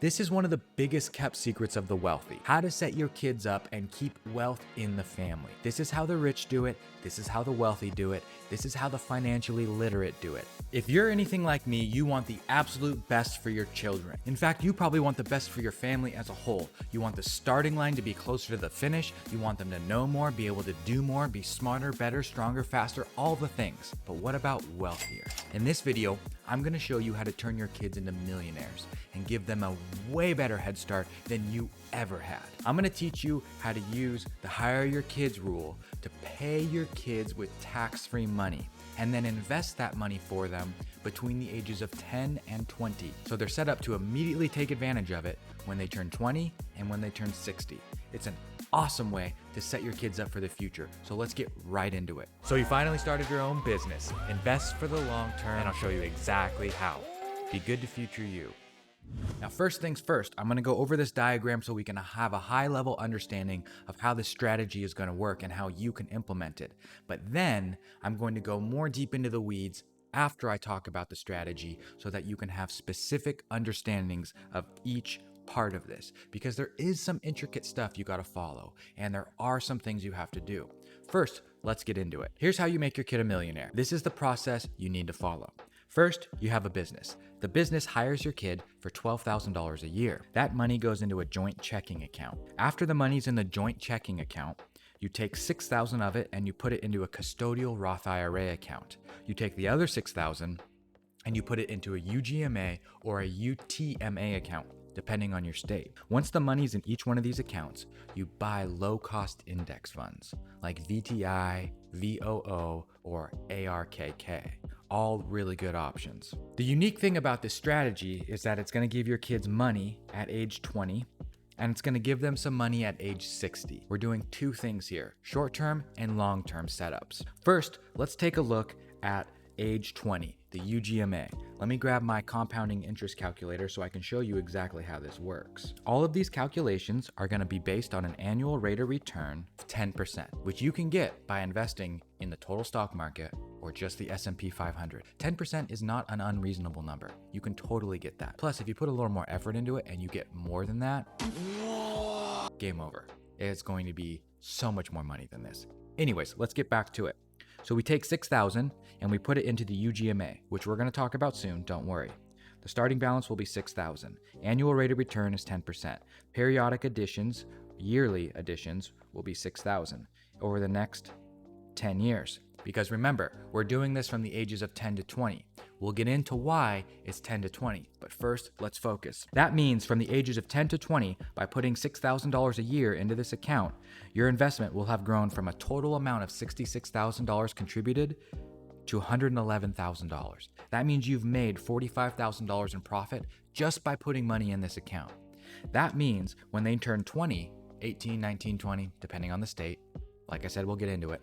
This is one of the biggest kept secrets of the wealthy. How to set your kids up and keep wealth in the family. This is how the rich do it. This is how the wealthy do it. This is how the financially literate do it. If you're anything like me, you want the absolute best for your children. In fact, you probably want the best for your family as a whole. You want the starting line to be closer to the finish. You want them to know more, be able to do more, be smarter, better, stronger, faster, all the things. But what about wealthier? In this video, I'm gonna show you how to turn your kids into millionaires and give them a way better head start than you ever had. I'm gonna teach you how to use the hire your kids rule to pay your kids with tax-free money and then invest that money for them between the ages of 10 and 20. So they're set up to immediately take advantage of it when they turn 20 and when they turn 60. It's an awesome way to set your kids up for the future. So let's get right into it. So you finally started your own business. Invest for the long term, and I'll show you exactly how. Be good to future you. Now, first things first, I'm gonna go over this diagram so we can have a high level understanding of how this strategy is gonna work and how you can implement it. But then I'm going to go more deep into the weeds after I talk about the strategy so that you can have specific understandings of each part of this, because there is some intricate stuff you gotta follow and there are some things you have to do. First, let's get into it. Here's how you make your kid a millionaire. This is the process you need to follow. First, you have a business. The business hires your kid for $12,000 a year. That money goes into a joint checking account. After the money's in the joint checking account, you take $6,000 of it and you put it into a custodial Roth IRA account. You take the other $6,000 and you put it into a UGMA or a UTMA account, depending on your state. Once the money's in each one of these accounts, you buy low-cost index funds like VTI, VOO, or ARKK. All really good options. The unique thing about this strategy is that it's going to give your kids money at age 20 and it's going to give them some money at age 60. We're doing two things here, short-term and long-term setups. First, let's take a look at age 20, the UGMA. Let me grab my compounding interest calculator so I can show you exactly how this works. All of these calculations are going to be based on an annual rate of return of 10%, which you can get by investing in the total stock market or just the S&P 500. 10% is not an unreasonable number. You can totally get that. Plus, if you put a little more effort into it and you get more than that, game over. It's going to be so much more money than this. Anyways, let's get back to it. So we take 6,000 and we put it into the UGMA, which we're going to talk about soon, don't worry. The starting balance will be 6,000. Annual rate of return is 10%. Periodic additions, yearly additions, will be 6,000 over the next 10 years. Because remember, we're doing this from the ages of 10 to 20. We'll get into why it's 10 to 20, but first, let's focus. That means from the ages of 10 to 20, by putting $6,000 a year into this account, your investment will have grown from a total amount of $66,000 contributed to $111,000. That means you've made $45,000 in profit just by putting money in this account. That means when they turn 20, 18, 19, 20, depending on the state, like I said, we'll get into it,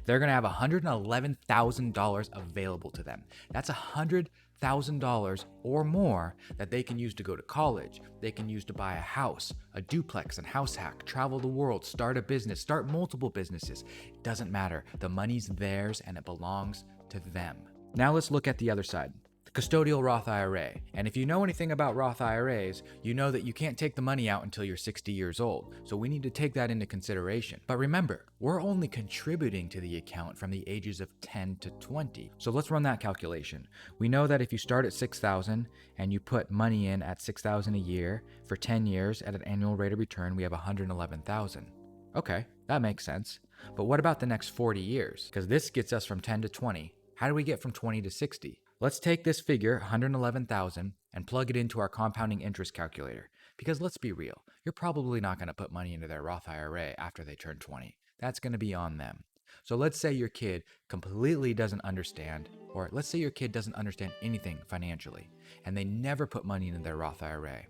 they're going to have $111,000 available to them. That's $100,000 or more that they can use to go to college. They can use to buy a house, a duplex and house hack, travel the world, start a business, start multiple businesses. It doesn't matter. The money's theirs and it belongs to them. Now let's look at the other side. Custodial Roth IRA. And if you know anything about Roth IRAs, you know that you can't take the money out until you're 60 years old. So we need to take that into consideration. But remember, we're only contributing to the account from the ages of 10 to 20. So let's run that calculation. We know that if you start at 6,000 and you put money in at 6,000 a year for 10 years at an annual rate of return, we have 111,000. Okay, that makes sense. But what about the next 40 years? Because this gets us from 10 to 20. How do we get from 20 to 60? Let's take this figure, 111,000, and plug it into our compounding interest calculator. Because let's be real, you're probably not going to put money into their Roth IRA after they turn 20. That's going to be on them. So let's say your kid completely doesn't understand, or let's say your kid doesn't understand anything financially, and they never put money into their Roth IRA.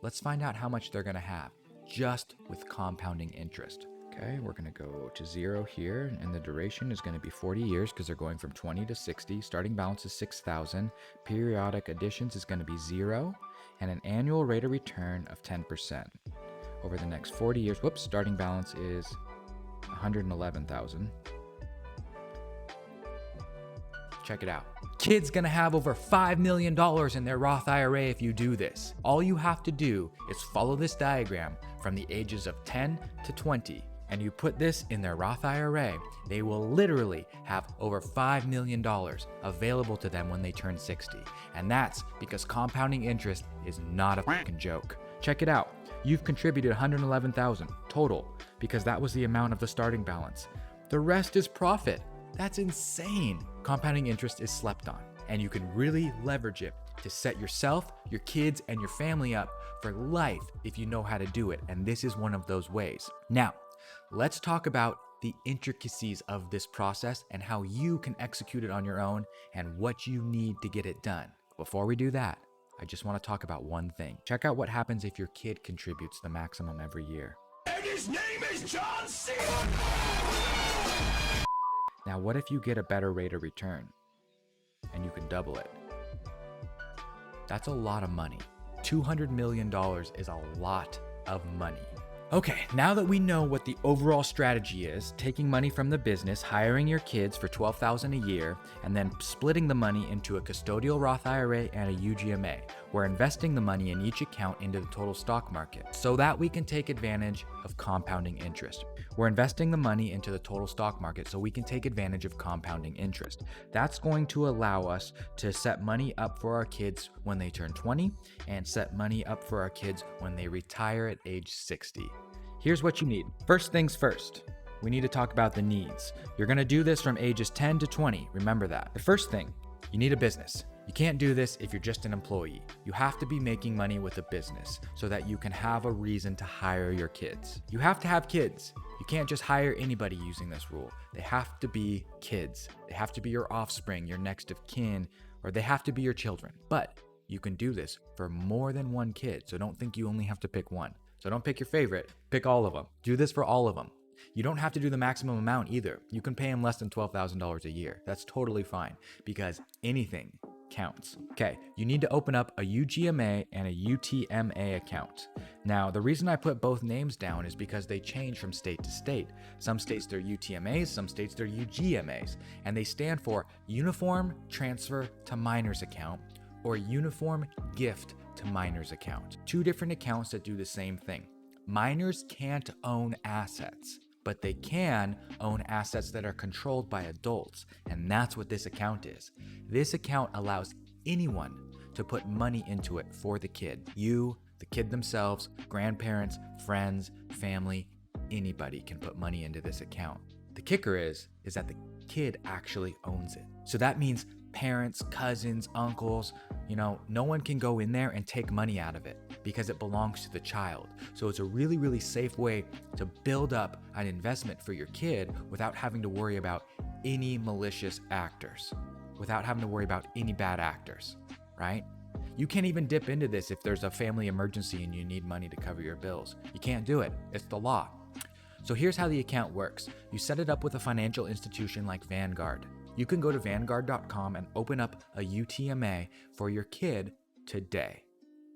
Let's find out how much they're going to have just with compounding interest. Okay, we're going to go to 0 here, and the duration is going to be 40 years because they're going from 20 to 60. Starting balance is 6,000. Periodic additions is going to be 0, and an annual rate of return of 10%. Over the next 40 years, starting balance is 111,000. Check it out. Kid's gonna have over $5 million in their Roth IRA if you do this. All you have to do is follow this diagram from the ages of 10 to 20, and you put this in their Roth IRA, they will literally have over $5 million available to them when they turn 60. And that's because compounding interest is not a fucking joke. Check it out. You've contributed $111,000 total because that was the amount of the starting balance. The rest is profit. That's insane. Compounding interest is slept on, and you can really leverage it to set yourself, your kids, and your family up for life if you know how to do it. And this is one of those ways. Now, let's talk about the intricacies of this process and how you can execute it on your own and what you need to get it done. Before we do that, I just want to talk about one thing. Check out what happens if your kid contributes the maximum every year. And his name is John C. Now, what if you get a better rate of return and you can double it? That's a lot of money. $200 million is a lot of money. Okay, now that we know what the overall strategy is, taking money from the business, hiring your kids for $12,000 a year, and then splitting the money into a custodial Roth IRA and a UGMA, we're investing the money in each account into the total stock market so that we can take advantage of compounding interest. We're investing the money into the total stock market so we can take advantage of compounding interest. That's going to allow us to set money up for our kids when they turn 20 and set money up for our kids when they retire at age 60. Here's what you need. First things first, we need to talk about the needs. You're gonna do this from ages 10 to 20, remember that. The first thing, you need a business. You can't do this if you're just an employee. You have to be making money with a business so that you can have a reason to hire your kids. You have to have kids. You can't just hire anybody using this rule. They have to be kids. They have to be your offspring, your next of kin, or they have to be your children. But you can do this for more than one kid, so don't think you only have to pick one. So don't pick your favorite, pick all of them. Do this for all of them. You don't have to do the maximum amount either. You can pay them less than $12,000 a year. That's totally fine because anything counts. Okay, you need to open up a UGMA and a UTMA account. Now, the reason I put both names down is because they change from state to state. Some states they're UTMAs, some states they're UGMAs, and they stand for Uniform Transfer to Minors Account or Uniform Gift to Minors Account. Two different accounts that do the same thing. Minors can't own assets, but they can own assets that are controlled by adults, and that's what this account is. This account allows anyone to put money into it for the kid. You, the kid themselves, grandparents, friends, family, anybody can put money into this account. The kicker is that the kid actually owns it. So that means parents, cousins, uncles, no one can go in there and take money out of it because it belongs to the child. So it's a really, really safe way to build up an investment for your kid without having to worry about any malicious actors, without having to worry about any bad actors, right? You can't even dip into this if there's a family emergency and you need money to cover your bills. You can't do it. It's the law. So here's how the account works. You set it up with a financial institution like Vanguard. You can go to Vanguard.com and open up a UTMA for your kid today.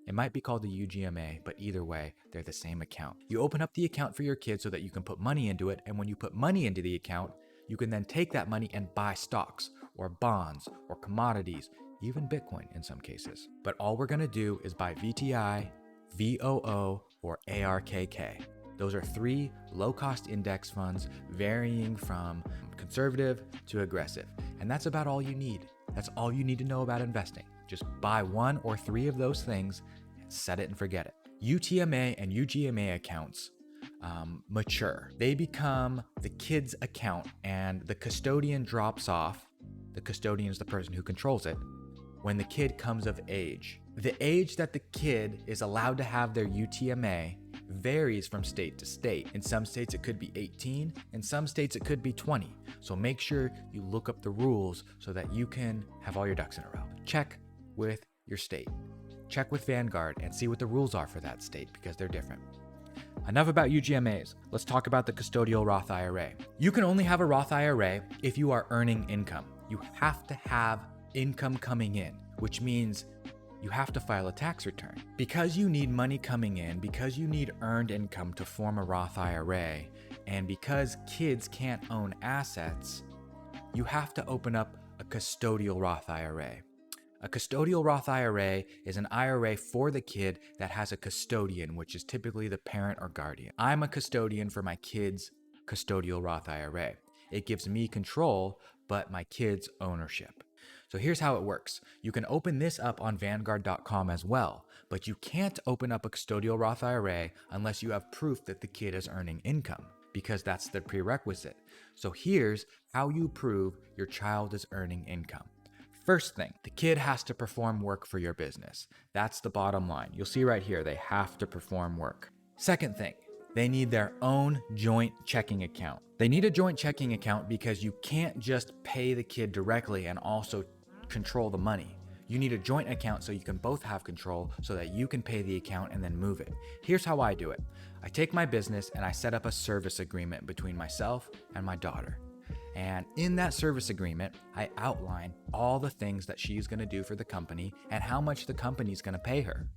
It might be called the UGMA, but either way, they're the same account. You open up the account for your kid so that you can put money into it, and when you put money into the account, you can then take that money and buy stocks or bonds or commodities, even Bitcoin in some cases. But all we're gonna do is buy VTI, VOO, or ARKK. Those are three low-cost index funds varying from conservative to aggressive. And that's about all you need. That's all you need to know about investing. Just buy one or three of those things and set it and forget it. UTMA and UGMA accounts mature. They become the kid's account and the custodian drops off. The custodian is the person who controls it when the kid comes of age. The age that the kid is allowed to have their UTMA varies from state to state. In some states it could be 18, in some states it could be 20. So make sure you look up the rules so that you can have all your ducks in a row. Check with your state. Check with Vanguard and see what the rules are for that state because they're different. Enough about UGMAs. Let's talk about the custodial Roth IRA. You can only have a Roth IRA if you are earning income. You have to have income coming in, which means you have to file a tax return. Because you need money coming in, because you need earned income to form a Roth IRA, and because kids can't own assets, you have to open up a custodial Roth IRA. A custodial Roth IRA is an IRA for the kid that has a custodian, which is typically the parent or guardian. I'm a custodian for my kid's custodial Roth IRA. It gives me control, but my kids ownership. So here's how it works. You can open this up on Vanguard.com as well, but you can't open up a custodial Roth IRA unless you have proof that the kid is earning income, because that's the prerequisite. So here's how you prove your child is earning income. First thing, the kid has to perform work for your business. That's the bottom line. You'll see right here, they have to perform work. Second thing, they need their own joint checking account. They need a joint checking account because you can't just pay the kid directly and also control the money. You need a joint account so you can both have control so that you can pay the account and then move it. Here's how I do it. I take my business and I set up a service agreement between myself and my daughter. And in that service agreement, I outline all the things that she's going to do for the company and how much the company's going to pay her.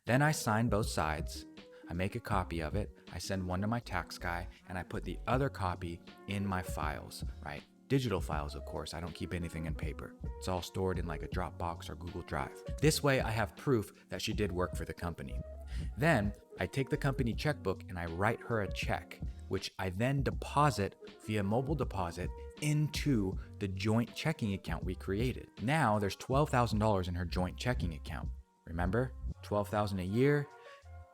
Then I sign both sides. I make a copy of it. I send one to my tax guy and I put the other copy in my files, right? Digital files, of course. I don't keep anything in paper. It's all stored in like a Dropbox or Google Drive. This way I have proof that she did work for the company. Then I take the company checkbook and I write her a check, which I then deposit via mobile deposit into the joint checking account we created. Now there's $12,000 in her joint checking account. Remember, $12,000 a year.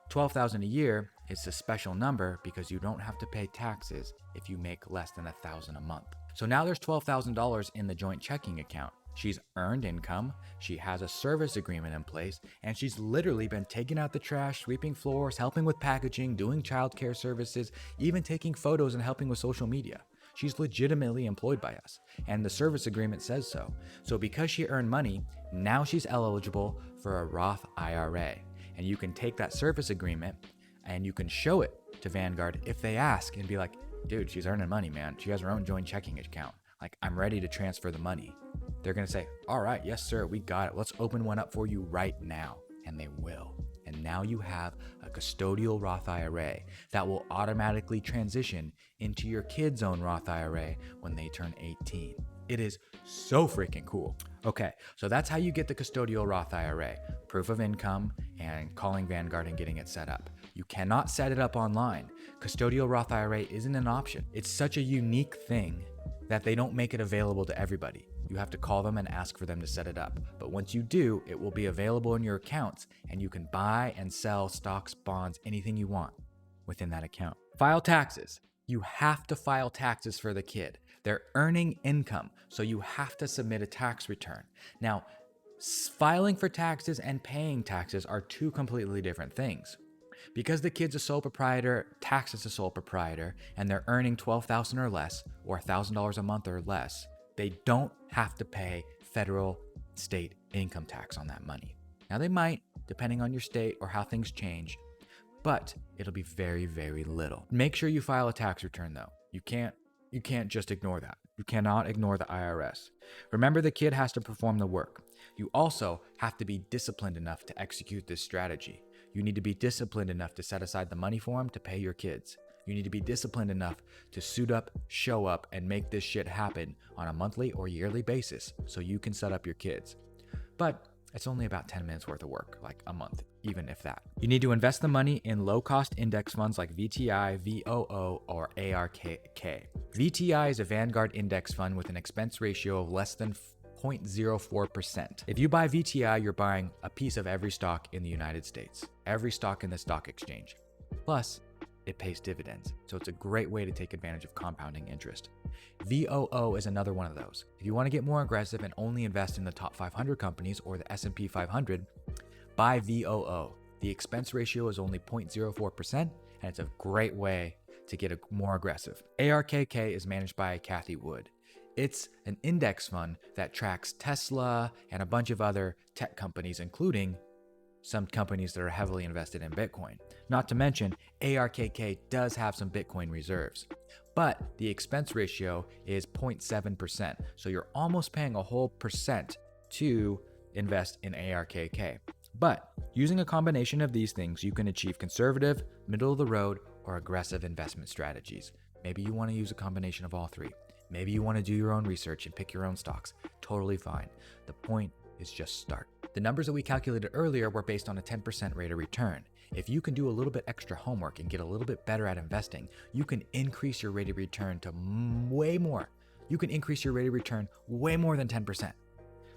$12,000 a year is a special number because you don't have to pay taxes if you make less than $1,000 a month. So now there's $12,000 in the joint checking account. She's earned income, she has a service agreement in place, and she's literally been taking out the trash, sweeping floors, helping with packaging, doing childcare services, even taking photos and helping with social media. She's legitimately employed by us, and the service agreement says so. So because she earned money, now she's eligible for a Roth IRA. And you can take that service agreement and you can show it to Vanguard if they ask and be like, dude, she's earning money, man. She has her own joint checking account. Like, I'm ready to transfer the money. They're going to say, all right, yes, sir, we got it. Let's open one up for you right now. And they will. And now you have a custodial Roth IRA that will automatically transition into your kid's own Roth IRA when they turn 18. It is so freaking cool. Okay, so that's how you get the custodial Roth IRA. Proof of income and calling Vanguard and getting it set up. You cannot set it up online. Custodial Roth IRA isn't an option. It's such a unique thing that they don't make it available to everybody. You have to call them and ask for them to set it up. But once you do, it will be available in your accounts and you can buy and sell stocks, bonds, anything you want within that account. File taxes. You have to file taxes for the kid. They're earning income, so you have to submit a tax return. Now, filing for taxes and paying taxes are two completely different things. Because the kid's a sole proprietor, taxed as a sole proprietor, and they're earning $12,000 or less, or $1,000 a month or less, they don't have to pay federal, state income tax on that money. Now they might, depending on your state or how things change, but it'll be very, very little. Make sure you file a tax return though. You can't just ignore that. You cannot ignore the IRS. Remember, the kid has to perform the work. You also have to be disciplined enough to execute this strategy. You need to be disciplined enough to set aside the money for them to pay your kids. You need to be disciplined enough to suit up, show up, and make this shit happen on a monthly or yearly basis so you can set up your kids. But it's only about 10 minutes worth of work, like a month, even if that. You need to invest the money in low-cost index funds like VTI, VOO, or ARKK. VTI is a Vanguard index fund with an expense ratio of less than 0.04%. If you buy VTI, you're buying a piece of every stock in the United States, every stock in the stock exchange. Plus, it pays dividends, so it's a great way to take advantage of compounding interest. VOO is another one of those. If you want to get more aggressive and only invest in the top 500 companies or the S&P 500, buy VOO. The expense ratio is only 0.04%, and it's a great way to get more aggressive. ARKK is managed by Kathy Wood. It's an index fund that tracks Tesla and a bunch of other tech companies, including some companies that are heavily invested in Bitcoin. Not to mention, ARKK does have some Bitcoin reserves, but the expense ratio is 0.7%. So you're almost paying a whole percent to invest in ARKK. But using a combination of these things, you can achieve conservative, middle of the road, or aggressive investment strategies. Maybe you want to use a combination of all three. Maybe you want to do your own research and pick your own stocks. Totally fine. The point is just start. The numbers that we calculated earlier were based on a 10% rate of return. If you can do a little bit extra homework and get a little bit better at investing, you can increase your rate of return to way more. You can increase your rate of return way more than 10%.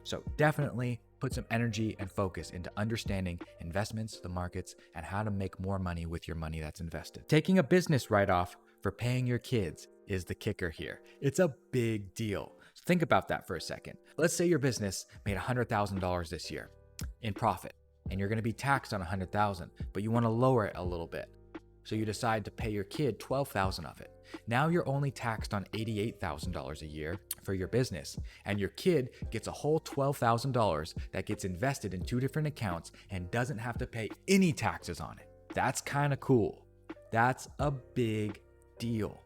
So definitely put some energy and focus into understanding investments, the markets, and how to make more money with your money that's invested. Taking a business write-off for paying your kids is the kicker here. It's a big deal. So think about that for a second. Let's say your business made $100,000 this year in profit, and you're going to be taxed on $100,000, but you want to lower it a little bit. So you decide to pay your kid $12,000 of it. Now you're only taxed on $88,000 a year for your business, and your kid gets a whole $12,000 that gets invested in 2 different accounts and doesn't have to pay any taxes on it. That's kind of cool. That's a big deal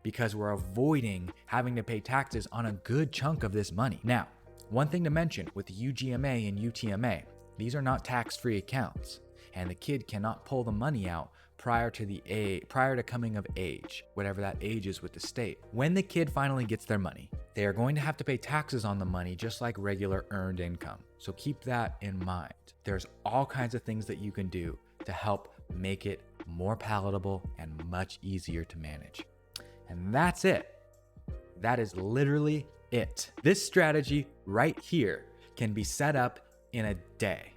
because we're avoiding having to pay taxes on a good chunk of this money. Now, one thing to mention with the UGMA and UTMA, these are not tax-free accounts, and the kid cannot pull the money out prior to coming of age, whatever that age is with the state. When the kid finally gets their money, they are going to have to pay taxes on the money just like regular earned income. So keep that in mind. There's all kinds of things that you can do to help make it more palatable and much easier to manage. And that's it. That is literally it. This strategy right here can be set up in a day.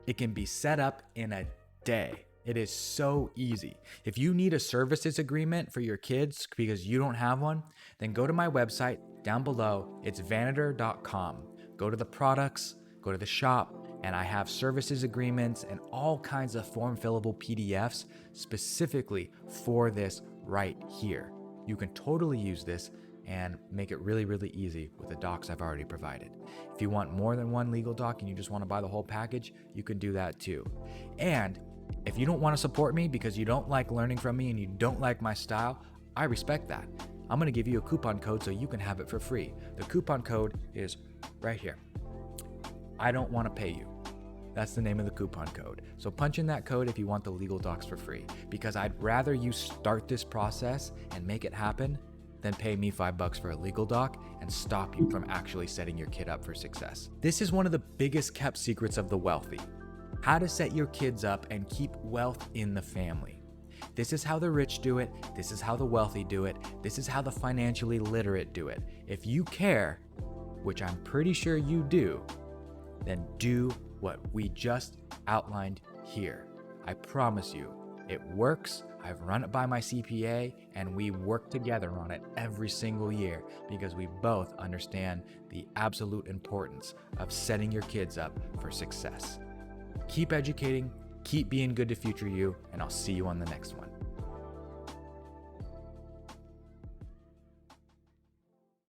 It can be set up in a day. It is so easy. If you need a services agreement for your kids because you don't have one, then go to my website down below. It's vanator.com. Go to the products, go to the shop, and I have services agreements and all kinds of form fillable PDFs specifically for this right here. You can totally use this and make it really, really easy with the docs I've already provided. If you want more than one legal doc and you just want to buy the whole package, you can do that too. And if you don't want to support me because you don't like learning from me and you don't like my style, I respect that. I'm going to give you a coupon code so you can have it for free. The coupon code is right here. I don't want to pay you. That's the name of the coupon code. So punch in that code if you want the legal docs for free, because I'd rather you start this process and make it happen than pay me $5 for a legal doc and stop you from actually setting your kid up for success. This is one of the biggest kept secrets of the wealthy. How to set your kids up and keep wealth in the family. This is how the rich do it. This is how the wealthy do it. This is how the financially literate do it. If you care, which I'm pretty sure you do, then do what we just outlined here. I promise you, it works. I've run it by my CPA, and we work together on it every single year because we both understand the absolute importance of setting your kids up for success. Keep educating, keep being good to future you, and I'll see you on the next one.